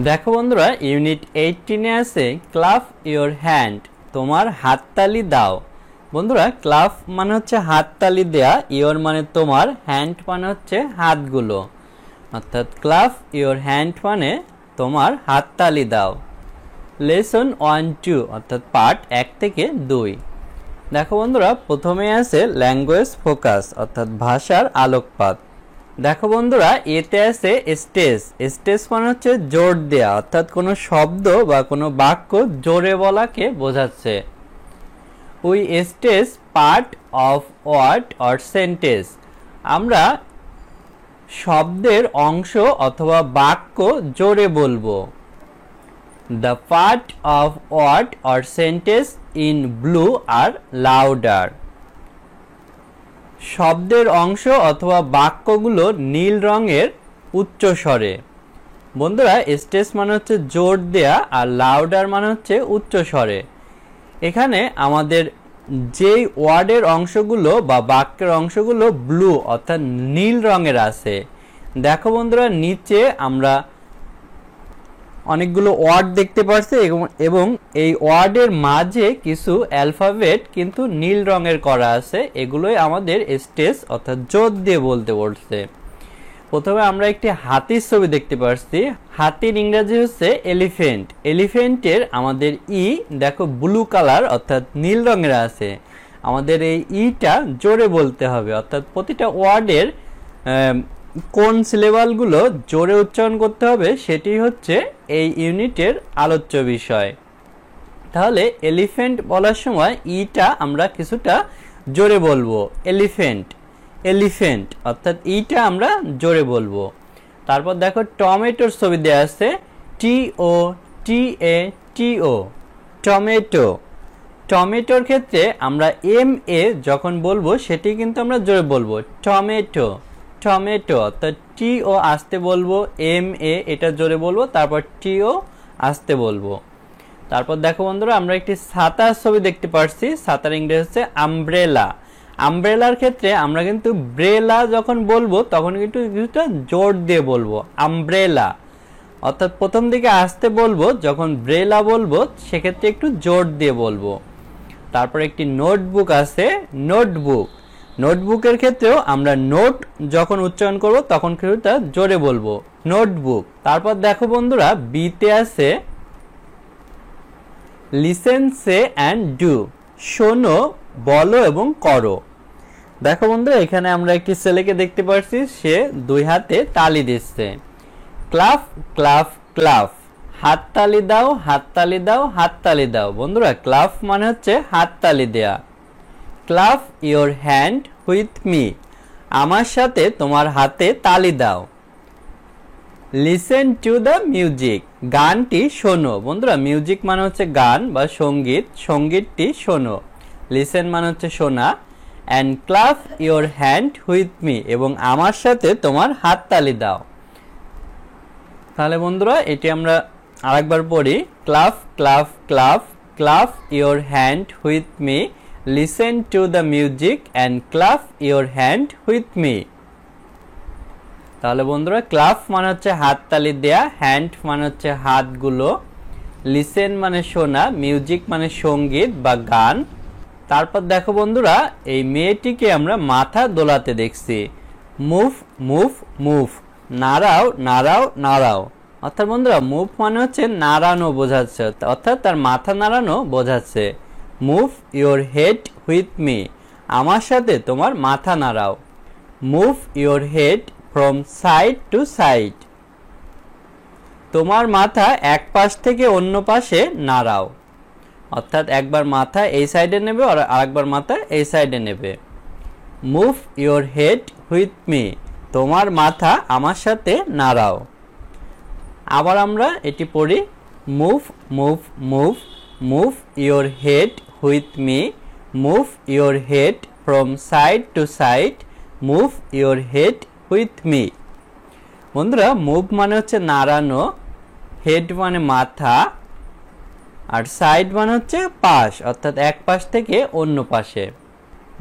দেখো বন্ধুরা, ইউনিট 18 এ আছে ক্লাপ ইওর হ্যান্ড, তোমার হাততালি দাও। বন্ধুরা, ক্লাপ মানে হচ্ছে হাততালি দেয়া, ইওর মানে তোমার, হ্যান্ড মানে হচ্ছে হাতগুলো, অর্থাৎ ক্লাপ ইওর হ্যান্ড মানে তোমার হাততালি দাও। লেসন 1-2 অর্থাৎ পার্ট 1 থেকে 2। দেখো বন্ধুরা, প্রথমে আছে ল্যাঙ্গুয়েজ ফোকাস অর্থাৎ ভাষার আলোকপাত। দেখো বন্ধুরা, এতে আছে স্টেজ। স্টেজ মানে হচ্ছে জোর দেয়া, অর্থাৎ কোনো শব্দ বা কোনো বাক্য জোরে বলাকে বোঝাচ্ছে। We stage part of word or sentence, আমরা শব্দের অংশ অথবা বাক্য জোরে বলবো। The part of word or sentence in blue are louder, শব্দের অংশ অথবা বাক্যগুলো নীল রঙের উচ্চ স্বরে। বন্ধুরা, স্টেজ মানে হচ্ছে জোর দেয়া আর লাউডার মানে হচ্ছে উচ্চ স্বরে। এখানে আমাদের যেই ওয়ার্ডের অংশগুলো বা বাক্যের অংশগুলো ব্লু অর্থাৎ নীল রঙের আছে। দেখো বন্ধুরা, নিচে আমরা অনেকগুলো ওয়ার্ড দেখতে পাচ্ছি এবং এই ওয়ার্ডের মাঝে কিছু অ্যালফাবেট কিন্তু নীল রঙের করা আছে। এগুলোই আমাদের স্টেজ অর্থাৎ জোর দিয়ে বলতে বলছে। প্রথমে আমরা একটি হাতির ছবি দেখতে পাচ্ছি। হাতির ইংরেজি হচ্ছে এলিফ্যান্ট। এলিফ্যান্টের আমাদের দেখো ব্লু কালার অর্থাৎ নীল রঙের আছে। আমাদের এই ইটা জোরে বলতে হবে, অর্থাৎ প্রতিটা ওয়ার্ডের কোন সিলেবালগুলো জোরে উচ্চারণ করতে হবে সেটি হচ্ছে এই ইউনিটের আলোচ্য বিষয়। তাহলে এলিফ্যান্ট বলার সময় ইটা আমরা কিছুটা জোরে বলবো, এলিফ্যান্ট এলিফ্যান্ট অর্থাৎ ইটা আমরা জোরে বলবো। তারপর দেখো টমেটোর ছবি দেওয়া আছে, TOTATO টমেটো। টমেটোর ক্ষেত্রে আমরা MA যখন বলবো সেটি কিন্তু আমরা জোরে বলবো, টমেটো টমেটো অর্থাৎ TO আসতে বলবো, MA এটা জোরে বলবো, তারপর TO আসতে বলবো। তারপর দেখো বন্ধুরা, আমরা একটি ছাতার ছবি দেখতে পাচ্ছি। ছাতার ইংরেজি হচ্ছে আমব্রেলা। আমব্রেলার ক্ষেত্রে আমরা কিন্তু ব্রেলা যখন বলবো তখন কিন্তু কিছুটা জোর দিয়ে বলবো, আমব্রেলা অর্থাৎ প্রথম দিকে আসতে বলবো, যখন ব্রেলা বলবো সেক্ষেত্রে একটু জোর দিয়ে বলবো। তারপর একটি নোটবুক আছে, নোটবুক। নোটবুকের ক্ষেত্রেও আমরা নোট যখন উচ্চারণ করব তখন কিছুটা জোরে বলবো, নোটবুক। তারপর দেখো বন্ধুরা, বিতে আছে লিসেন সে অ্যান্ড ডু, শোনো, বলো এবং করো। দেখো বন্ধুরা, এখানে আমরা একটি ছেলেকে দেখতে পাচ্ছি, সে দুই হাতে তালি দিচ্ছে। ক্লাপ ক্লাপ ক্লাপ, হাততালি দাও হাততালি দাও হাততালি দাও। বন্ধুরা, ক্লাপ মানে হচ্ছে হাততালি দেয়া। Clap your hand with me, আমার সাথে তোমার হাতে তালি দাও। লিসেন টু দ্য মিউজিক, গানটি শোনো। বন্ধুরা, মিউজিক মানে হচ্ছে গান বা সঙ্গীত, সঙ্গীতটি শোনো। লিসেন মানে হচ্ছে শোনা। And clap your hand with me, এবং আমার সাথে তোমার হাততালি দাও। তাহলে বন্ধুরা, এটি আমরা আরেকবার পড়ি। Clap clap clap, clap your hand with me, listen to the music and clap your hand with me. তাহলে বন্ধুরা, ক্লাপ মানে হচ্ছে হাততালি দেয়া, হ্যান্ড মানে হচ্ছে হাতগুলো, লিসেন মানে শোনা, মিউজিক মানে সঙ্গীত বা গান। তারপর দেখো বন্ধুরা, এই মেয়েটিকে আমরা মাথা দোলাতে দেখছি। মুভ মুভ মুভ, নাড়াও নাড়াও নাড়াও। অর্থাৎ বন্ধুরা, মুভ মানে হচ্ছে নাড়ানো বোঝাচ্ছে, অর্থাৎ তার মাথা নাড়ানো বোঝাচ্ছে। Move your head with me, আমার সাথে তোমার মাথা নাড়াও। Move your head from side to side, তোমার মাথা এক পাশ থেকে অন্য পাশে নাড়াও। অর্থাৎ একবার মাথা এই সাইডে নেবে আর আরেকবার মাথা এই সাইডে নেবে। Move your head with me, তোমার মাথা আমার সাথে নাড়াও। আবার আমরা এটি পড়ি। Move move move, move your head with me, move your head from side to side, move your head with me. বন্ধুরা, মুভ মানে হচ্ছে নাড়ানো, হেড মানে মাথা, আর সাইড মানে হচ্ছে পাশ, অর্থাৎ এক পাশ থেকে অন্য পাশে।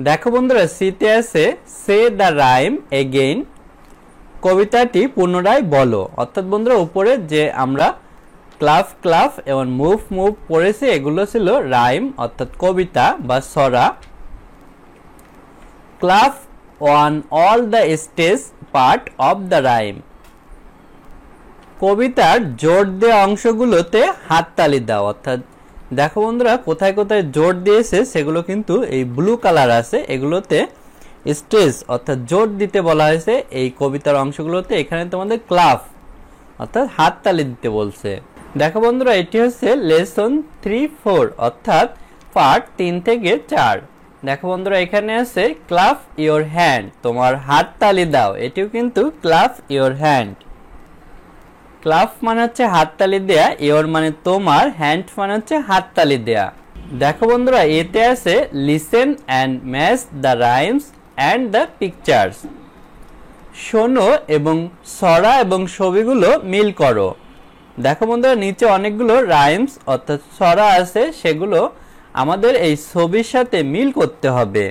দেখো বন্ধুরা, সিতে আছে সে দ্য রাইম এগেইন, কবিতাটি পুনরায় বলো। অর্থাৎ বন্ধুরা, উপরে যে আমরা ক্লাফ ক্লাফ এবং মুভ মুভ পড়েছে, এগুলো ছিল রাইম অর্থাৎ কবিতা বা ছড়া। Clap on all the stage part of the rhyme, কবিতার জোর দেওয়া অংশগুলোতে হাততালি দাও। অর্থাৎ দেখো বন্ধুরা কোথায় কোথায় জোর দিয়েছে সেগুলো কিন্তু এই ব্লু কালার আছে, এগুলোতে স্টেজ অর্থাৎ জোর দিতে বলা হয়েছে এই কবিতার অংশগুলোতে। এখানে তোমাদের ক্লাফ অর্থাৎ হাততালি দিতে বলছে। দেখো বন্ধুরা এটি হচ্ছে লেসন 3-4 অর্থাৎ পার্ট 3 থেকে 4। দেখো বন্ধুরা এখানে আছে ক্লাফ ইওর হ্যান্ড, তোমার হাততালি দাও, এটিও কিন্তু ক্লাফ ইওর হ্যান্ড। ক্লাফ মানে হচ্ছে হাততালি দেয়া, ইওর মানে তোমার, হ্যান্ড মানে হচ্ছে হাততালি দেয়া। দেখো বন্ধুরা এতে আছে listen and match the rhymes and the pictures, শোনো এবং ছড়া এবং ছবিগুলো মিল করো। দেখো বন্ধুরা নিচে অনেকগুলো রাইমস অর্থাৎ ছড়া আছে, সেগুলো আমাদের এই ছবির সাথে মিল করতে হবে।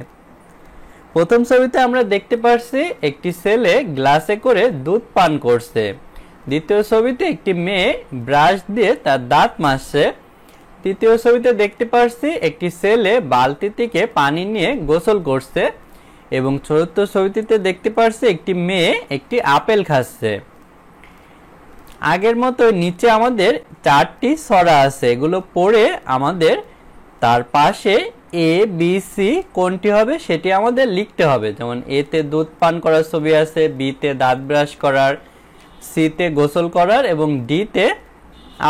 প্রথম ছবিতে আমরা দেখতে পাচ্ছি একটি ছেলে গ্লাসে করে দুধ পান করছে। দ্বিতীয় ছবিতে একটি মেয়ে ব্রাশ দিয়ে তার দাঁত মাজছে। তৃতীয় ছবিতে দেখতে পাচ্ছি একটি ছেলে বালতি থেকে পানি নিয়ে গোসল করছে। এবং চতুর্থ ছবিটিতে দেখতে পাচ্ছি একটি মেয়ে একটি আপেল খাচ্ছে। আগের মতো নিচে আমাদের 4টি ছড়া আছে, এগুলো পড়ে আমাদের তার পাশে এ বি সি কোনটি হবে সেটি আমাদের লিখতে হবে। যেমন এতে দুধ পান করার ছবি আছে, বিতে দাঁত ব্রাশ করার, সিতে গোসল করার এবং ডিতে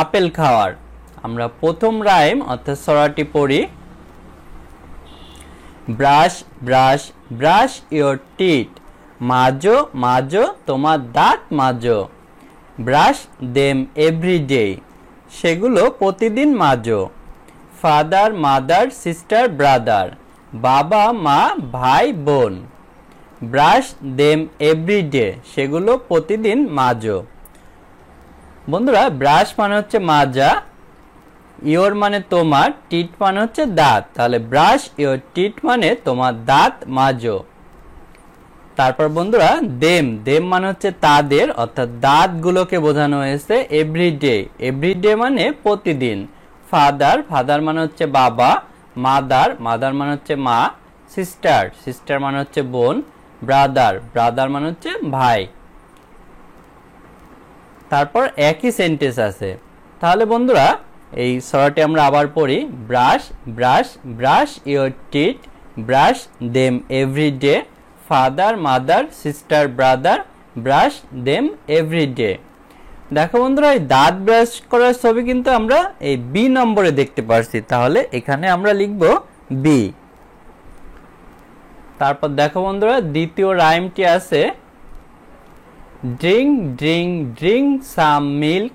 আপেল খাওয়ার। আমরা প্রথম রাইম অর্থাৎ ছড়াটি পড়ি। Brush brush brush your teeth, মাজো মাজো তোমার দাঁত মাজো। ব্রাশ দেম এভরিডে, সেগুলো প্রতিদিন মাজো। ফাদার মাদার সিস্টার ব্রাদার, বাবা মা ভাই বোন। ব্রাশ দেম এভরিডে, সেগুলো প্রতিদিন মাজো। বন্ধুরা ব্রাশ মানে হচ্ছে মাজা, ইওর মানে তোমার, টিট মানে হচ্ছে দাঁত, তাহলে ব্রাশ ইওর টিট মানে তোমার দাঁত মাজো। তারপর বন্ধুরা দেম, দেম মানে হচ্ছে তাদের অর্থাৎ দাঁতগুলোকে বোঝানো হয়েছে। এভরিডে, এভরিডে মানে প্রতিদিন। ফাদার, ফাদার মানে হচ্ছে বাবা। মাদার, মাদার মানে হচ্ছে মা। সিস্টার, সিস্টার মানে হচ্ছে বোন। ব্রাদার, ব্রাদার মানে হচ্ছে ভাই। তারপর একই সেন্টেন্স আছে। তাহলে বন্ধুরা এই ছড়াটি আমরা আবার পড়ি। Brush brush brush your teeth, brush them everyday. Father mother sister brother, brush them everyday. দেখো বন্ধুরা এই দাঁত ব্রাশ করার ছবি কিন্তু আমরা এই বি নম্বরে দেখতে পাচ্ছি, তাহলে এখানে আমরা লিখব বি। তারপর দেখো বন্ধুরা দ্বিতীয় রাইমটি আছে drink drink drink some milk,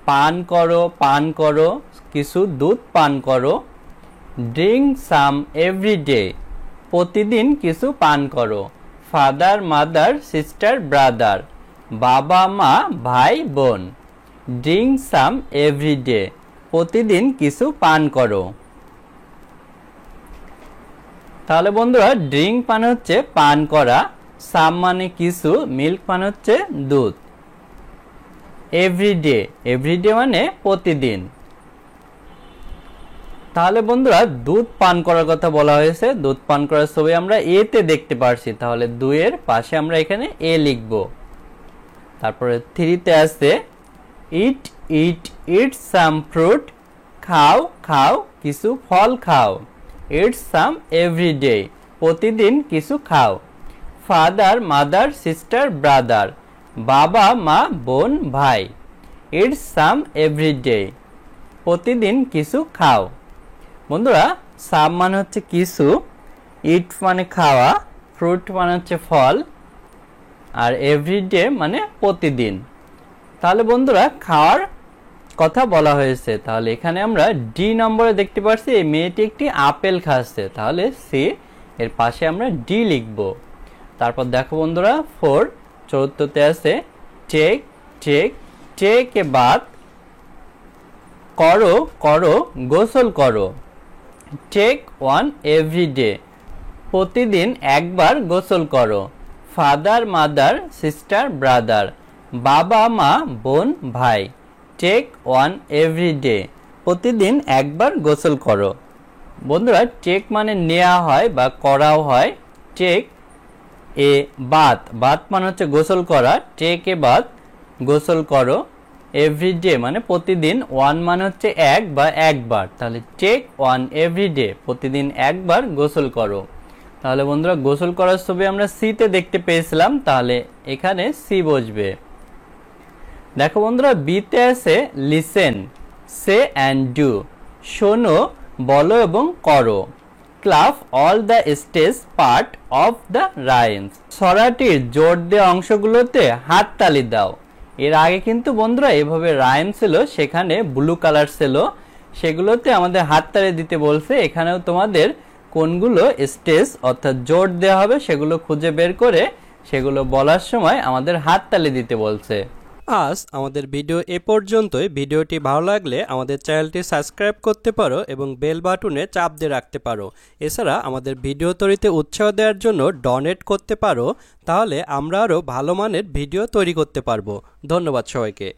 পান করো পান করো কিছু দুধ পান করো। ড্রিঙ্ক সাম এভরিডে, প্রতিদিন কিছু পান করো। ফাদার মাদার সিস্টার ব্রাদার, বাবা মা ভাই বোন। ড্রিঙ্ক সাম এভরিডে, প্রতিদিন কিছু পান করো। তাহলে বন্ধুরা ড্রিঙ্ক মানে হচ্ছে পান করা, সাম মানে কিছু, মিল্ক মানে হচ্ছে দুধ। এভরিডে, এভরিডে মানে প্রতিদিন। তাহলে বন্ধুরা দুধ পান করার কথা বলা হয়েছে, দুধ পান করার ছবি আমরা এতে দেখতে পারছি, তাহলে 2 এর পাশে আমরা এখানে এ লিখব। তারপরে 3তে আছে ইট ইট ইট সাম ফ্রুট, খাও খাও কিছু ফল খাও। ইট সাম এভরিডে, প্রতিদিন কিছু খাও। ফাদার মাদার সিস্টার ব্রাদার, বাবা মা বোন ভাই। ইট সাম এভরিডে, প্রতিদিন কিছু খাও। বন্ধুরা সাম মানে হচ্ছে কিছু, ইট মানে খাওয়া, ফ্রুট মানে হচ্ছে ফল, আর এভরিডে মানে প্রতিদিন। তাহলে বন্ধুরা খাওয়ার কথা বলা হয়েছে, তাহলে এখানে আমরা ডি নম্বরে দেখতে পাচ্ছি এই মেয়েটি একটি আপেল খাচ্ছে, তাহলে সি এর পাশে আমরা ডি লিখব। তারপর দেখো বন্ধুরা 4 চতুর্থতে আছে take take take a bath, করো করো গোসল করো। টেক ওয়ান এভরিডে, প্রতিদিন একবার গোসল করো। ফাদার মাদার সিস্টার ব্রাদার, বাবা মা বোন ভাই। টেক ওয়ান এভরি ডে, প্রতিদিন একবার গোসল করো। বন্ধুরা টেক মানে নেওয়া হয় বা করাও হয়। টেক এ বাথ, বাথ মানে হচ্ছে গোসল করা। টেক এ বাথ, গোসল করো। এভরি ডে মানে প্রতিদিন। ওয়ান মানে হচ্ছে এক বা একবার, তাহলে টেক ওয়ান এভরি ডে, প্রতিদিন একবার গোসল করো। তাহলে বন্ধুরা গোসল করার ছবি আমরা সিতে দেখতে পেয়েছিলাম, তাহলে এখানে সি বসবে। দেখো বন্ধুরা বিতে আছে লিসেন, সে অ্যান্ড ডু, শোনো, বলো এবং করো। Clap all the stage part of the rhymes, ছড়াটির জোর দেওয়া অংশগুলোতে হাততালি দাও। এর আগে কিন্তু বন্ধুরা এভাবে রাইম ছিল, সেখানে ব্লু কালার ছিল, সেগুলোতে আমাদের হাততালি দিতে বলছে। এখানেও তোমাদের কোনগুলো স্টেজ অর্থাৎ জোর দেওয়া হবে সেগুলো খুঁজে বের করে সেগুলো বলার সময় আমাদের হাততালি দিতে বলছে। আজ আমাদের ভিডিও এ পর্যন্তই। ভিডিওটি ভালো লাগলে আমাদের চ্যানেলটি সাবস্ক্রাইব করতে পারো এবং বেল বাটনে চাপ দিয়ে রাখতে পারো। এছাড়া আমাদের ভিডিও তৈরিতে উৎসাহ দেওয়ার জন্য ডোনেট করতে পারো, তাহলে আমরা আরও ভালো মানের ভিডিও তৈরি করতে পারবো। ধন্যবাদ সবাইকে।